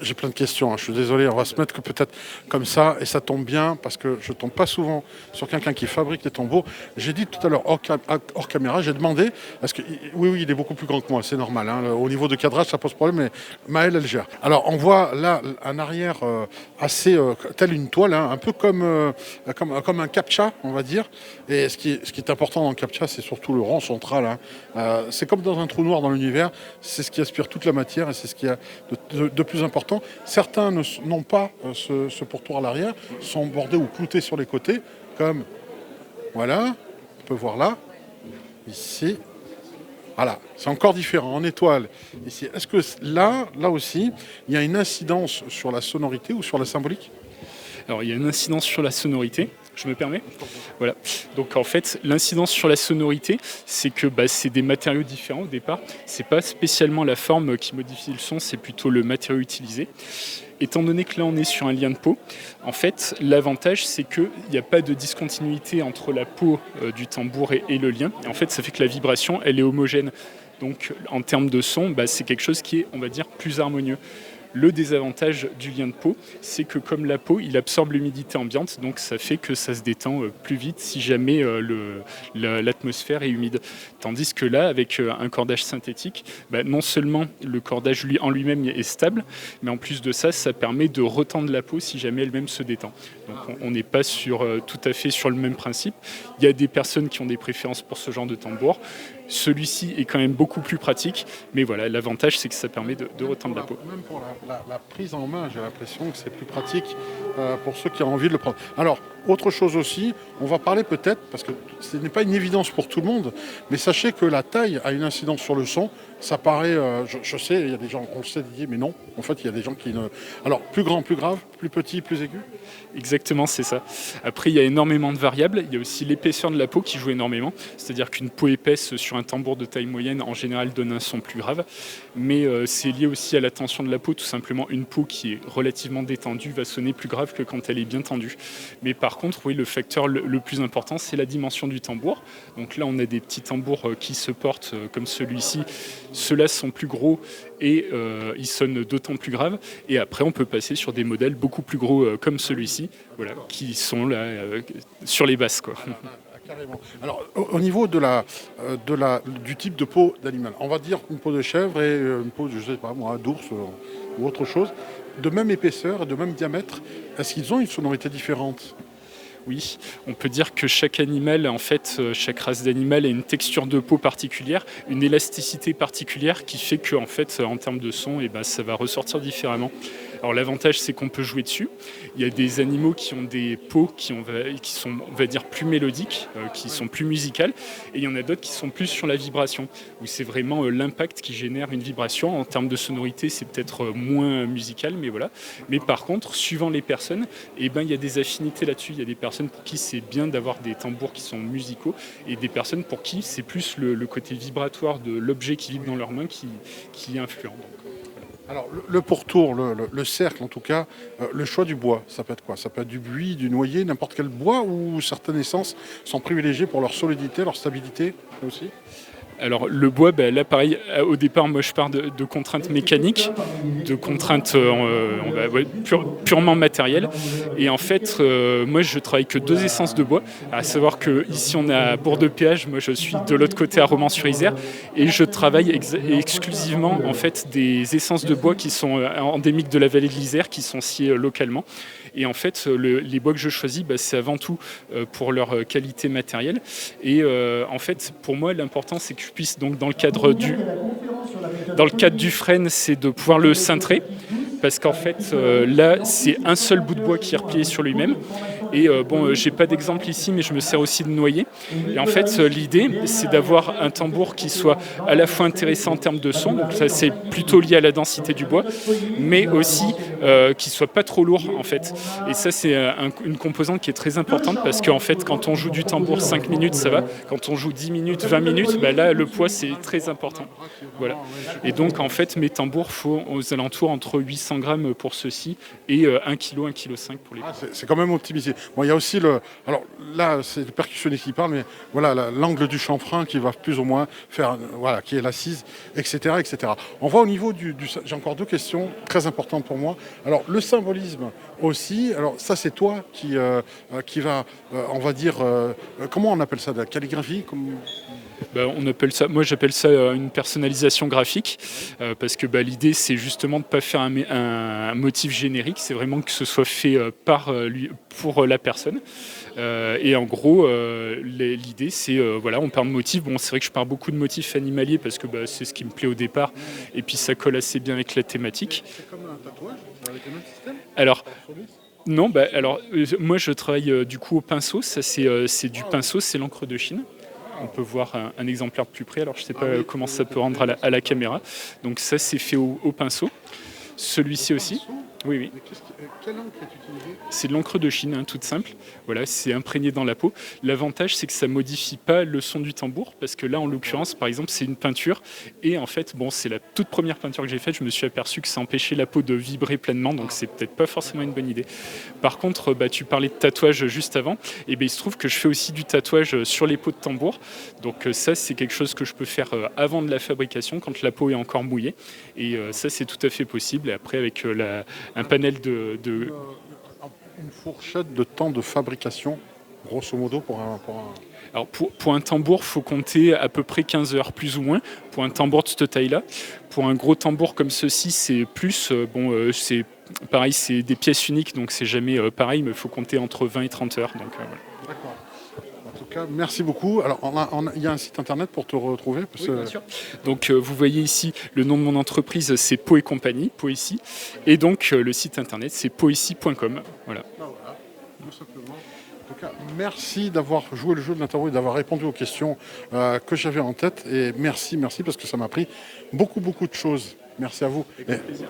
J'ai plein de questions, hein. Je suis désolé, on va se mettre que peut-être comme ça, et ça tombe bien, parce que je tombe pas souvent sur quelqu'un qui fabrique des tambours. J'ai dit tout à l'heure, hors caméra, j'ai demandé, parce que oui, oui, il est beaucoup plus grand que moi, c'est normal, hein. Au niveau de cadrage, ça pose problème, mais Maëlle, elle gère. Alors, on voit là un arrière assez, tel une toile, hein, un peu comme un captcha, on va dire. Et ce qui est important dans le captcha, c'est surtout le rond central, hein. C'est comme dans un trou noir dans l'univers, c'est ce qui aspire toute la matière, et c'est ce qui a de plus important. Certains n'ont pas ce pourtour à l'arrière, sont bordés ou cloutés sur les côtés, comme voilà, on peut voir là, ici. Voilà, c'est encore différent, en étoile. Ici, est-ce que là aussi, il y a une incidence sur la sonorité ou sur la symbolique? Alors il y a une incidence sur la sonorité, je me permets. Voilà. Donc en fait, l'incidence sur la sonorité, c'est que c'est des matériaux différents au départ. C'est pas spécialement la forme qui modifie le son, c'est plutôt le matériau utilisé. Étant donné que là on est sur un lien de peau, en fait l'avantage c'est qu'il n'y a pas de discontinuité entre la peau du tambour et le lien. Et en fait ça fait que la vibration elle est homogène. Donc en termes de son, c'est quelque chose qui est, on va dire, plus harmonieux. Le désavantage du lien de peau, c'est que comme la peau, il absorbe l'humidité ambiante, donc ça fait que ça se détend plus vite si jamais l'atmosphère est humide. Tandis que là, avec un cordage synthétique, non seulement le cordage en lui-même est stable, mais en plus de ça, ça permet de retendre la peau si jamais elle-même se détend. Donc on n'est pas tout à fait sur le même principe. Il y a des personnes qui ont des préférences pour ce genre de tambour. Celui-ci est quand même beaucoup plus pratique, mais voilà, l'avantage c'est que ça permet de retendre la peau. Même pour la prise en main, j'ai l'impression que c'est plus pratique pour ceux qui ont envie de le prendre. Alors, autre chose aussi, on va parler peut-être, parce que ce n'est pas une évidence pour tout le monde, mais sachez que la taille a une incidence sur le son. Ça paraît, je sais, il y a des gens, on le sait, mais non. En fait, il y a des gens qui ne... Alors, plus grand, plus grave, plus petit, plus aigu. Exactement, c'est ça. Après, il y a énormément de variables. Il y a aussi l'épaisseur de la peau qui joue énormément. C'est-à-dire qu'une peau épaisse sur un tambour de taille moyenne, en général, donne un son plus grave. Mais c'est lié aussi à la tension de la peau. Tout simplement, une peau qui est relativement détendue va sonner plus grave que quand elle est bien tendue. Mais par contre, oui, le facteur le plus important, c'est la dimension du tambour. Donc là, on a des petits tambours qui se portent comme celui-ci. Ceux-là sont plus gros et ils sonnent d'autant plus grave. Et après, on peut passer sur des modèles beaucoup plus gros comme celui-ci, voilà, qui sont là sur les basses, quoi. Carrément. Alors, au niveau du type de peau d'animal, on va dire une peau de chèvre et une peau, je sais pas moi, d'ours ou autre chose, de même épaisseur et de même diamètre, est-ce qu'ils ont une sonorité différente? Oui, on peut dire que chaque animal, en fait, chaque race d'animal a une texture de peau particulière, une élasticité particulière qui fait que, en fait, en termes de son, ça va ressortir différemment. Alors l'avantage, c'est qu'on peut jouer dessus. Il y a des animaux qui ont des peaux qui sont, on va dire, plus mélodiques, qui sont plus musicales, et il y en a d'autres qui sont plus sur la vibration, où c'est vraiment l'impact qui génère une vibration. En termes de sonorité, c'est peut-être moins musical, mais voilà. Mais par contre, suivant les personnes, il y a des affinités là-dessus. Il y a des personnes pour qui c'est bien d'avoir des tambours qui sont musicaux, et des personnes pour qui c'est plus le côté vibratoire de l'objet qui vibre dans leurs mains qui est influent. Donc, alors, le pourtour, le cercle en tout cas, le choix du bois, ça peut être quoi? Ça peut être du buis, du noyer, n'importe quel bois, ou certaines essences sont privilégiées pour leur solidité, leur stabilité aussi? Alors le bois, là pareil, au départ moi je pars de contraintes mécaniques, de contraintes purement matérielles. Et en fait, moi je travaille que 2 essences de bois, à savoir que ici on est à Bourg-de-Péage, moi je suis de l'autre côté à Romans-sur-Isère, et je travaille exclusivement en fait des essences de bois qui sont endémiques de la vallée de l'Isère, qui sont sciées localement. Et en fait, les bois que je choisis, c'est avant tout pour leur qualité matérielle. Et en fait, pour moi, l'important, c'est que je puisse, donc, dans le cadre du frêne, c'est de pouvoir le cintrer. Parce qu'en fait, là, c'est un seul bout de bois qui est replié sur lui-même. Et j'ai pas d'exemple ici, mais je me sers aussi de noyer. Et en fait, l'idée, c'est d'avoir un tambour qui soit à la fois intéressant en termes de son, donc ça c'est plutôt lié à la densité du bois, mais aussi qui soit pas trop lourd en fait. Et ça c'est une composante qui est très importante parce qu'en fait, quand on joue du tambour 5 minutes, ça va. Quand on joue 10 minutes, 20 minutes, là le poids c'est très important. Voilà. Et donc en fait, mes tambours font aux alentours entre 800 grammes pour ceux-ci et 1 kg, 1,5 kg pour les. C'est quand même optimisé. Bon, il y a aussi alors là, c'est le percussionniste qui parle, mais voilà, l'angle du chanfrein qui va plus ou moins faire, voilà, qui est l'assise, etc., etc. On voit au niveau j'ai encore deux questions très importantes pour moi. Alors, le symbolisme aussi, alors ça, c'est toi qui va, on va dire, comment on appelle ça, de la calligraphie On appelle ça, moi j'appelle ça une personnalisation graphique, parce que l'idée c'est justement de ne pas faire un motif générique, c'est vraiment que ce soit fait pour la personne. Et en gros, l'idée c'est, voilà, on parle de motifs. Bon, c'est vrai que je parle beaucoup de motifs animaliers parce que c'est ce qui me plaît au départ, et puis ça colle assez bien avec la thématique. C'est comme un tatouage avec le même système? Alors, non, moi je travaille du coup au pinceau, ça c'est du pinceau, c'est l'encre de Chine. On peut voir un exemplaire de plus près, alors je ne sais pas comment ça peut rendre à la caméra. Donc ça c'est fait au pinceau. Celui-ci aussi. Oui, oui. Quelle encre est utilisée? C'est de l'encre de Chine, hein, toute simple. Voilà, c'est imprégné dans la peau. L'avantage, c'est que ça modifie pas le son du tambour, parce que là, en l'occurrence, par exemple, c'est une peinture. Et en fait, c'est la toute première peinture que j'ai faite. Je me suis aperçu que ça empêchait la peau de vibrer pleinement, donc c'est peut-être pas forcément une bonne idée. Par contre, tu parlais de tatouage juste avant. Et il se trouve que je fais aussi du tatouage sur les peaux de tambour. Donc ça, c'est quelque chose que je peux faire avant de la fabrication, quand la peau est encore mouillée. Et ça, c'est tout à fait possible. Et après, avec un panel de... Une fourchette de temps de fabrication, grosso modo, pour un... Alors pour un tambour, il faut compter à peu près 15 heures, plus ou moins, pour un tambour de cette taille-là. Pour un gros tambour comme ceci, c'est plus. C'est pareil, c'est des pièces uniques, donc c'est jamais pareil, mais il faut compter entre 20 et 30 heures. Donc, voilà. D'accord. En tout cas, merci beaucoup. Alors, il y a un site internet pour te retrouver Oui, bien sûr. Donc, vous voyez ici, le nom de mon entreprise, c'est Peau et Compagnie, Poésie. Et donc, le site internet, c'est poésie.com. Voilà. Voilà, tout simplement. En tout cas, merci d'avoir joué le jeu de l'interview et d'avoir répondu aux questions que j'avais en tête. Et merci, parce que ça m'a appris beaucoup de choses. Merci à vous. Avec plaisir.